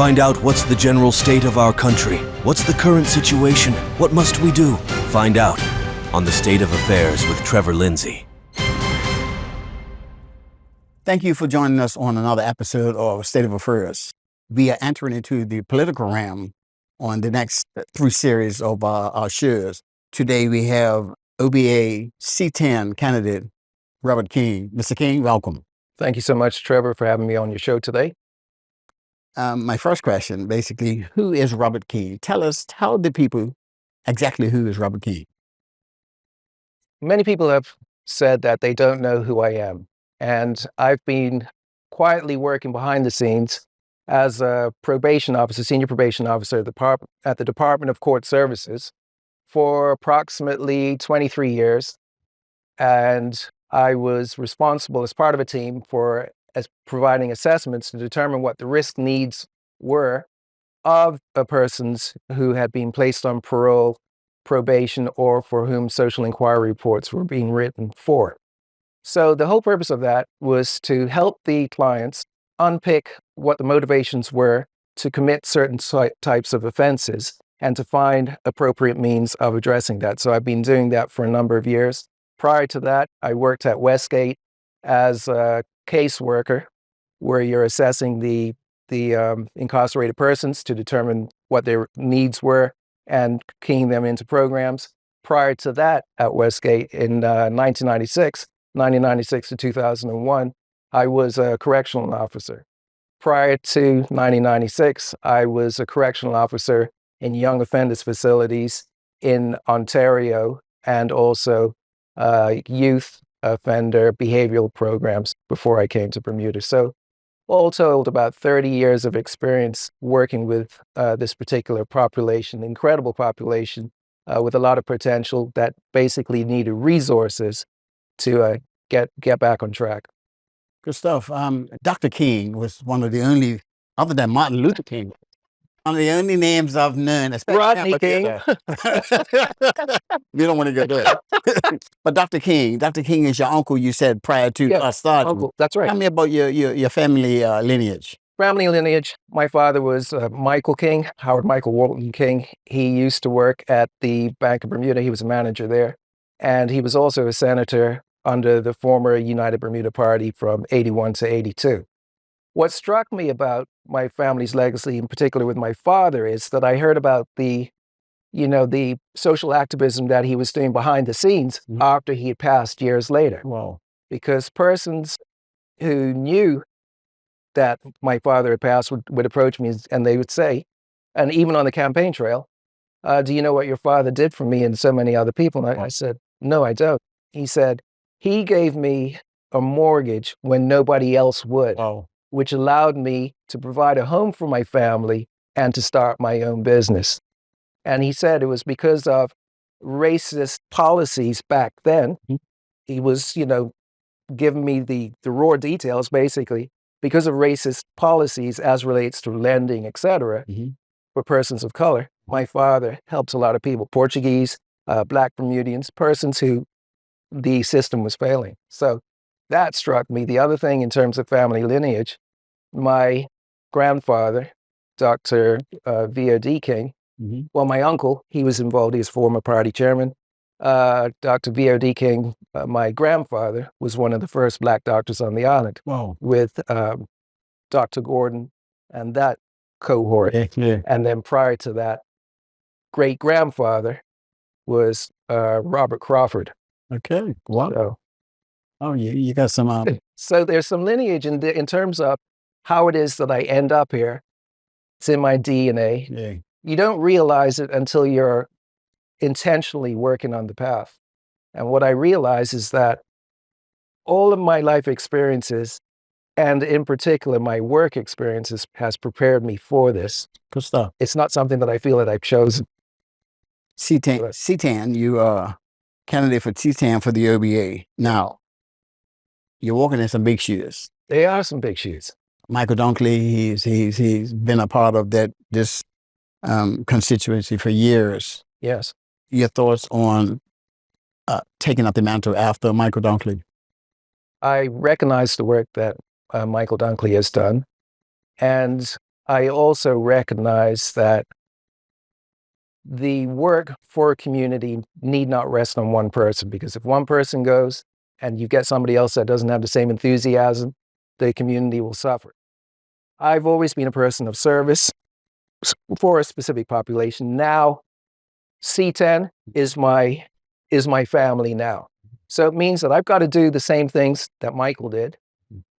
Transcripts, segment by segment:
Find out what's the general state of our country. What's the current situation? What must we do? Find out on The State of Affairs with Trevor Lindsay. Thank you for joining us on another episode of State of Affairs. We are entering into the political realm on the next three series of our shows. Today we have OBA C10 candidate Robert King. Mr. King, welcome. Thank you so much, Trevor, for having me on your show today. My first question, basically, who is Robert King? Tell the people exactly who is Robert King. Many people have said that they don't know who I am. And I've been quietly working behind the scenes as a probation officer, senior probation officer at the Department of Court Services for approximately 23 years. And I was responsible as part of a team for providing assessments to determine what the risk needs were of persons who had been placed on parole, probation, or for whom social inquiry reports were being written for. So the whole purpose of that was to help the clients unpick what the motivations were to commit certain types of offenses and to find appropriate means of addressing that. So I've been doing that for a number of years. Prior to that, I worked at Westgate as a caseworker, where you're assessing the incarcerated persons to determine what their needs were and keying them into programs. Prior to that, at Westgate in 1996 to 2001, I was a correctional officer. Prior to 1996, I was a correctional officer in young offenders facilities in Ontario and also youth offender behavioral programs before I came to Bermuda. So all told, about 30 years of experience working with this particular population, incredible population with a lot of potential that basically needed resources to get back on track. Good stuff. Dr. King was one of the only, other than Martin Luther King, one of the only names I've known. Rodney King. You don't want to go there. But Dr. King is your uncle, you said, prior to us starting. Uncle, that's right. Tell me about your family lineage. Family lineage. My father was Michael King, Howard Michael Walton King. He used to work at the Bank of Bermuda. He was a manager there. And he was also a senator under the former United Bermuda Party from 81 to 82. What struck me about my family's legacy, in particular with my father, is that I heard about the social activism that he was doing behind the scenes after he had passed years later. Wow. Because persons who knew that my father had passed would approach me and they would say, and even on the campaign trail, do you know what your father did for me and so many other people? And I said, no, I don't. He said, he gave me a mortgage when nobody else would. Wow. Which allowed me to provide a home for my family and to start my own business. And he said it was because of racist policies back then. He was, giving me the raw details, basically, because of racist policies as relates to lending, et cetera, for persons of color. My father helped a lot of people, Portuguese, Black Bermudians, persons who the system was failing. So that struck me. The other thing in terms of family lineage, my grandfather, Dr. V.O.D. King, well, my uncle, he was involved, he was former party chairman. Dr. V.O.D. King, my grandfather, was one of the first Black doctors on the island. Wow. With Dr. Gordon and that cohort. Yeah. And then prior to that, great-grandfather was Robert Crawford. Okay. Wow. So, you got some... So there's some lineage in terms of how it is that I end up here. It's in my DNA. Yeah. You don't realize it until you're intentionally working on the path. And what I realize is that all of my life experiences, and in particular my work experiences, has prepared me for this. Good stuff. It's not something that I feel that I've chosen. C10, you are candidate for C10 for the OBA. Now, you're walking in some big shoes. They are some big shoes. Michael Dunkley, he's been a part of this constituency for years. Yes. Your thoughts on taking up the mantle after Michael Dunkley? I recognize the work that Michael Dunkley has done. And I also recognize that the work for a community need not rest on one person, because if one person goes and you get somebody else that doesn't have the same enthusiasm, the community will suffer. I've always been a person of service for a specific population. Now, C10 is my family now. So it means that I've got to do the same things that Michael did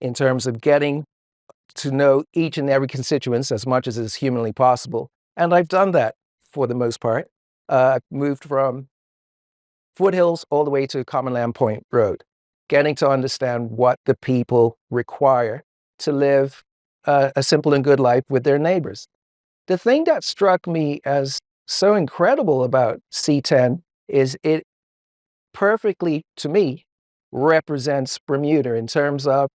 in terms of getting to know each and every constituent as much as is humanly possible. And I've done that for the most part. I've moved from Foothills all the way to Common Land Point Road, getting to understand what the people require to live a simple and good life with their neighbors. The thing that struck me as so incredible about C10 is it perfectly, to me, represents Bermuda in terms of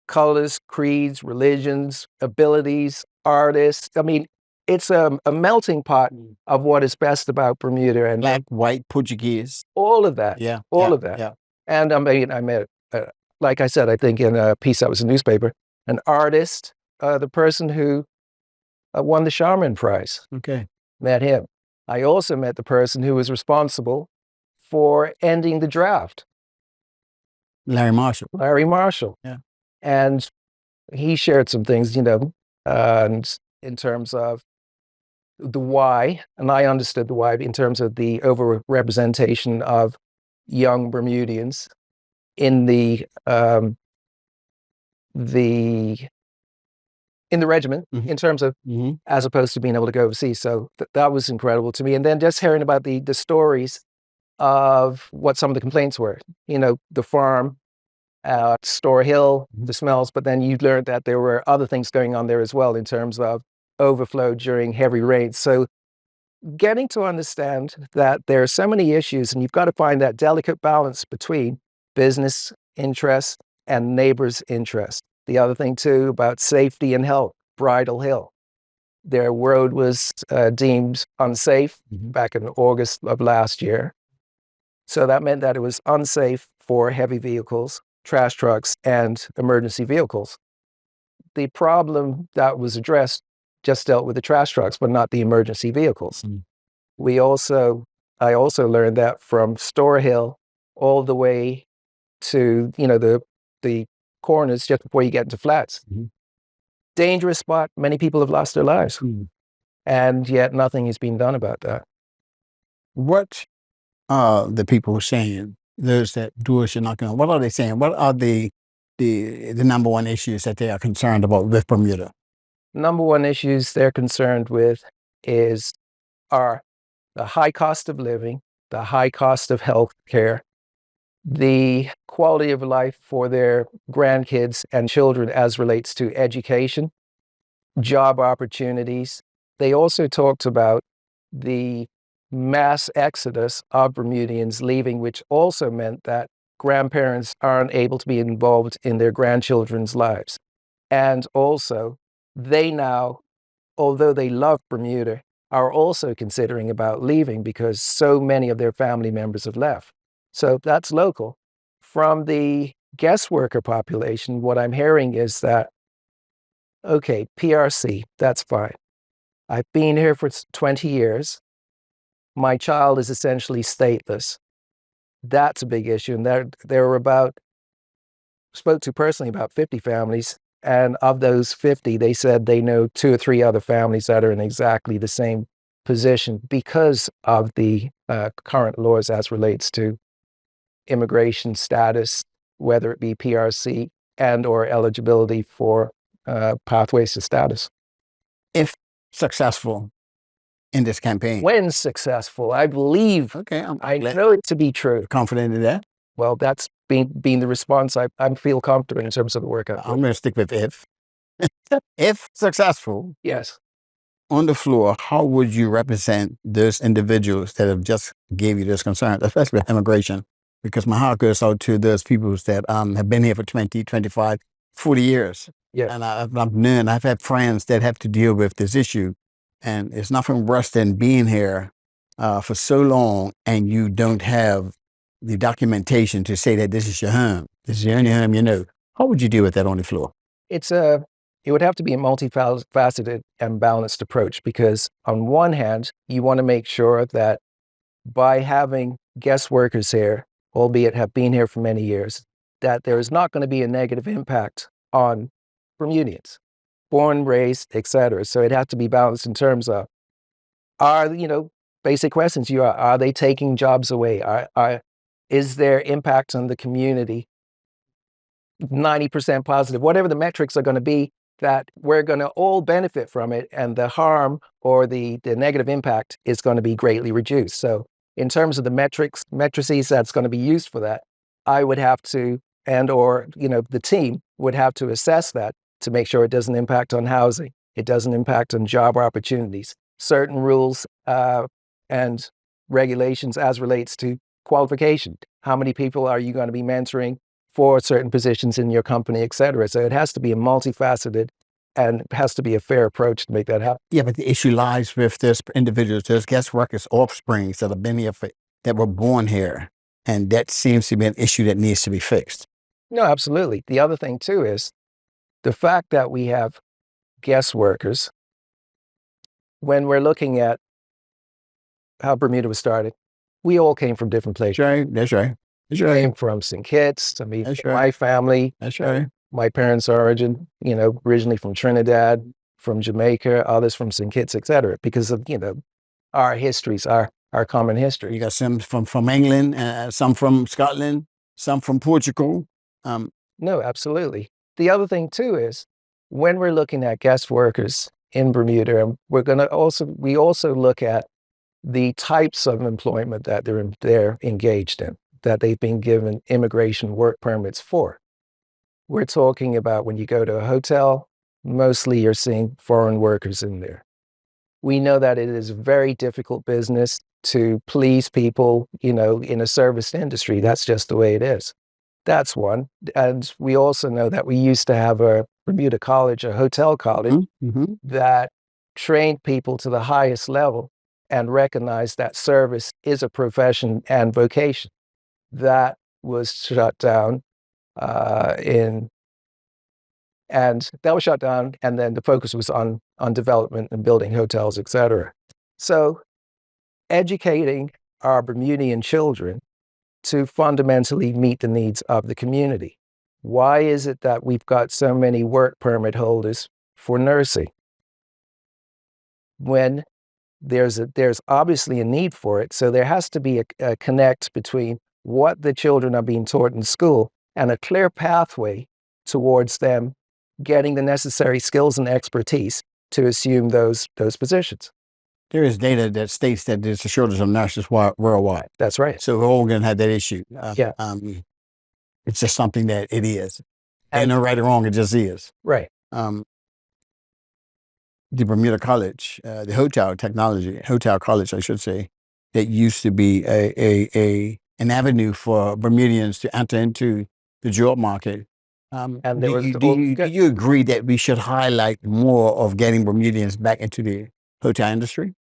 colors, creeds, religions, abilities, artists. I mean, it's a melting pot of what is best about Bermuda, and Black, white, Portuguese. all of that. Yeah. All yeah, of that. Yeah. And I mean, I met, like I said, I think in a piece that was in the newspaper, an artist, the person who won the Charmin Prize, Okay. met him. I also met the person who was responsible for ending the draft, Larry Marshall. Larry Marshall. Yeah. And he shared some things, and in terms of the why, and I understood the why in terms of the overrepresentation of young Bermudians in the regiment, Mhm. in terms of Mm-hmm. as opposed to being able to go overseas. So that was incredible to me. And then just hearing about the stories of what some of the complaints were, the farm, Store Hill, the smells, but then you learned that there were other things going on there as well in terms of overflow during heavy rains. So getting to understand that there are so many issues, and you've got to find that delicate balance between business interest and neighbors' interest. The other thing too about safety and health, Bridal Hill. Their road was deemed unsafe back in August of last year. So that meant that it was unsafe for heavy vehicles, trash trucks, and emergency vehicles. The problem that was addressed just dealt with the trash trucks, but not the emergency vehicles. I also learned that from Store Hill all the way to, the corners just before you get into flats. Dangerous spot. Many people have lost their lives. And yet nothing has been done about that. What are the people saying? Those that doors should knock on. What are they saying? What are the number one issues that they are concerned about with Bermuda? Number one issues they're concerned with are the high cost of living, the high cost of health care, the quality of life for their grandkids and children as relates to education, job opportunities. They also talked about the mass exodus of Bermudians leaving, which also meant that grandparents aren't able to be involved in their grandchildren's lives. And also, they now, although they love Bermuda, are also considering about leaving because so many of their family members have left. So that's local. From the guest worker population, what I'm hearing is that, okay, PRC, that's fine. I've been here for 20 years. My child is essentially stateless. That's a big issue. And there were spoke to personally about 50 families. And of those 50, they said they know 2 or 3 other families that are in exactly the same position because of the current laws as relates to immigration status, whether it be PRC and or eligibility for pathways to status. If successful in this campaign. When successful, I believe, Okay, I know it to be true. Confident in that? Well, that's been the response. I feel comfortable in terms of the work. I'm going to stick with if. If successful, Yes. on the floor, how would you represent those individuals that have just gave you this concern, especially with immigration? Because my heart goes out to those people that have been here for 20, 25, 40 years. Yeah. And I've had friends that have to deal with this issue. And it's nothing worse than being here for so long and you don't have the documentation to say that this is your home. This is the only home you know. How would you deal with that on the floor? It's a It would have to be a multifaceted and balanced approach because, on one hand, you want to make sure that by having guest workers here, albeit have been here for many years, that there is not going to be a negative impact on Bermudians, born, raised, etc. So it has to be balanced in terms of basic questions. Are they taking jobs away? Is their impact on the community 90% positive? Whatever the metrics are going to be, that we're going to all benefit from it, and the harm or the negative impact is going to be greatly reduced. So in terms of the matrices that's going to be used for that, I would have to, or the team would have to assess that to make sure it doesn't impact on housing, it doesn't impact on job opportunities, certain rules and regulations as relates to qualification. How many people are you going to be mentoring for certain positions in your company, et cetera? So it has to be a multifaceted and it has to be a fair approach to make that happen. Yeah, but the issue lies with this individuals, there's guest workers, offsprings that have been here that were born here. And that seems to be an issue that needs to be fixed. No, absolutely. The other thing too is the fact that we have guest workers, when we're looking at how Bermuda was started, we all came from different places. That's right. We came from St. Kitts. I mean, That's my right. family, That's right. my parents' origin, originally from Trinidad, from Jamaica, others from St. Kitts, et cetera, because of, our histories, our common history. You got some from England, some from Scotland, some from Portugal. No, absolutely. The other thing too is when we're looking at guest workers in Bermuda, and we also look at the types of employment that they're engaged in, that they've been given immigration work permits for. We're talking about when you go to a hotel, mostly you're seeing foreign workers in there. We know that it is a very difficult business to please people, in a service industry. That's just the way it is. That's one. And we also know that we used to have a Bermuda college, a hotel college, that trained people to the highest level and recognized that service is a profession and vocation. That was shut down and then the focus was on development and building hotels, et cetera. So educating our Bermudian children to fundamentally meet the needs of the community. Why is it that we've got so many work permit holders for nursing when there's obviously a need for it? So there has to be a connect between what the children are being taught in school and a clear pathway towards them getting the necessary skills and expertise to assume those positions. There is data that states that there's a shortage of nurses worldwide. That's right. So we're all going to have that issue. Yeah. It's just something that it is. Ain't no right or wrong, it just is. Right. The Bermuda College, the hotel college, I should say, that used to be an avenue for Bermudians to enter into the job market. And do you agree that we should highlight more of getting Bermudians back into the hotel industry?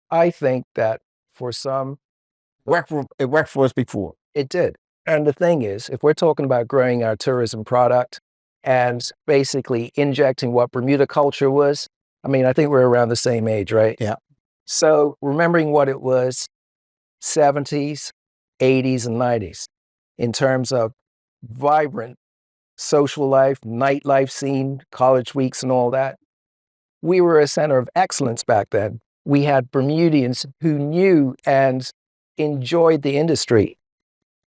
I think that for some, it worked for us before. It did. And the thing is, if we're talking about growing our tourism product and basically injecting what Bermuda culture was, I mean, I think we're around the same age, right? Yeah. So remembering what it was 70s, 80s, and 90s in terms of vibrant social life, nightlife scene, college weeks and all that, we were a center of excellence back then. We had Bermudians who knew and enjoyed the industry.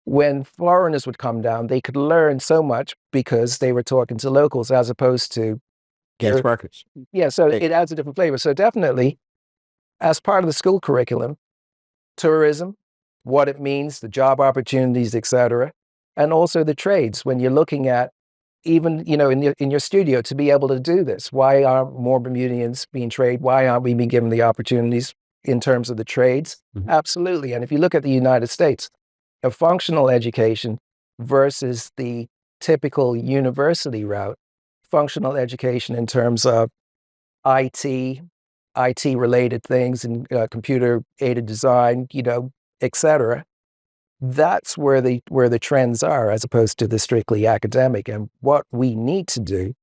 When foreigners would come down, they could learn so much because they were talking to locals as opposed to guest workers. Yeah, so it adds a different flavor. So definitely, as part of the school curriculum, tourism, what it means, the job opportunities, et cetera, and also the trades. When you're looking at even, in your studio to be able to do this, why aren't more Bermudians being trained? Why aren't we being given the opportunities in terms of the trades? Mm-hmm. Absolutely. And if you look at the United States, a functional education versus the typical university route, functional education in terms of IT-related things and computer-aided design, et cetera. That's where the trends are, as opposed to the strictly academic. And what we need to do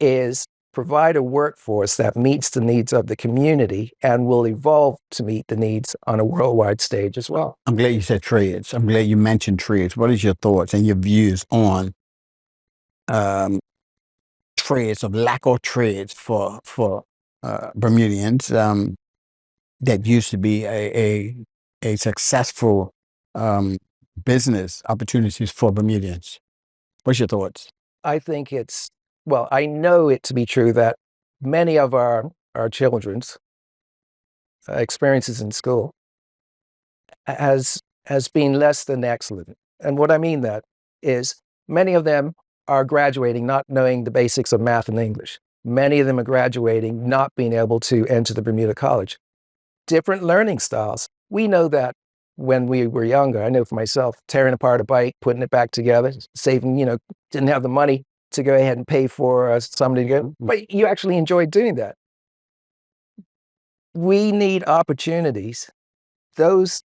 is provide a workforce that meets the needs of the community and will evolve to meet the needs on a worldwide stage as well. I'm glad you said trades. I'm glad you mentioned trades. What is your thoughts and your views on trades, of lack of trades for Bermudians that used to be a successful business opportunities for Bermudians? What's your thoughts? I think I know it to be true that many of our children's experiences in school has been less than excellent. And what I mean that is many of them are graduating not knowing the basics of math and English. Many of them are graduating not being able to enter the Bermuda College. Different learning styles. We know that when we were younger. I know for myself, tearing apart a bike, putting it back together, saving, didn't have the money to go ahead and pay for somebody to go, but you actually enjoyed doing that. We need opportunities. Those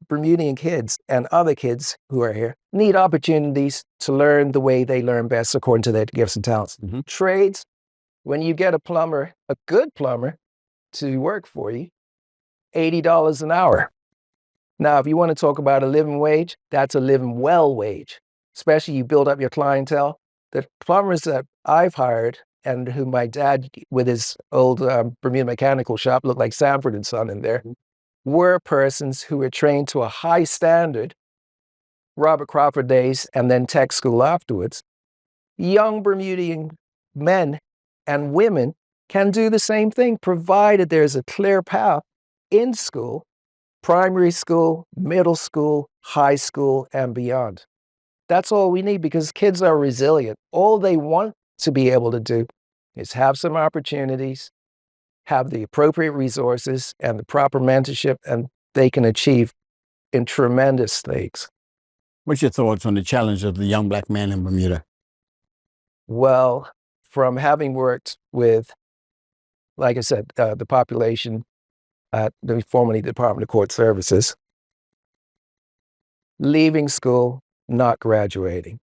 Bermudian kids and other kids who are here need opportunities to learn the way they learn best according to their gifts and talents. Mm-hmm. Trades, when you get a plumber, a good plumber to work for you, $80 an hour. Now, if you want to talk about a living wage, that's a living well wage, especially you build up your clientele. The plumbers that I've hired and who my dad with his old Bermuda mechanical shop looked like Sanford and Son in there, were persons who were trained to a high standard, Robert Crawford days, and then tech school afterwards. Young Bermudian men and women can do the same thing, provided there's a clear path in school, primary school, middle school, high school, and beyond. That's all we need because kids are resilient. All they want to be able to do is have some opportunities, have the appropriate resources and the proper mentorship, and they can achieve in tremendous things. What's your thoughts on the challenge of the young Black man in Bermuda? Well, from having worked with, like I said, the population at the formerly Department of Court Services, leaving school, not graduating,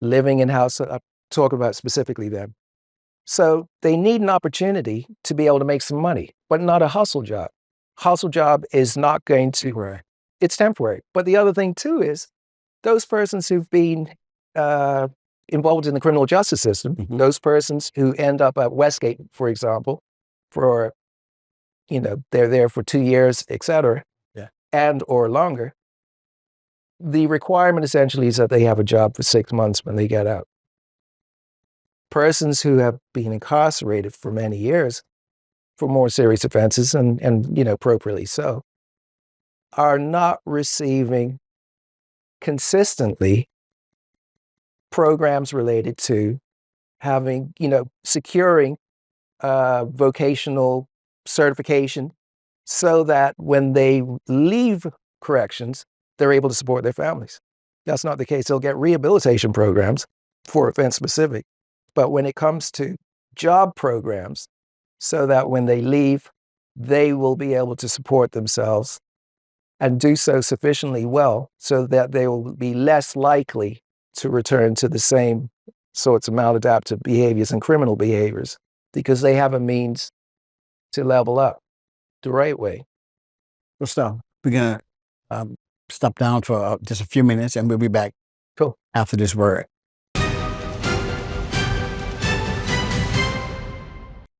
living in house, I'm talking about specifically them. So they need an opportunity to be able to make some money, but not a hustle job. Hustle job is not going to, it's temporary. But the other thing too is those persons who've been involved in the criminal justice system, those persons who end up at Westgate, for example, for, they're there for 2 years, et cetera, and or longer. The requirement essentially is that they have a job for 6 months when they get out. Persons who have been incarcerated for many years for more serious offenses and appropriately so, are not receiving consistently programs related to having, securing vocational certification so that when they leave corrections, they're able to support their families. That's not the case. They'll get rehabilitation programs for offense specific. But when it comes to job programs, so that when they leave, they will be able to support themselves and do so sufficiently well so that they will be less likely to return to the same sorts of maladaptive behaviors and criminal behaviors because they have a means to level up the right way. Well, stop. We're going to stop down for just a few minutes and we'll be back Cool. after this word.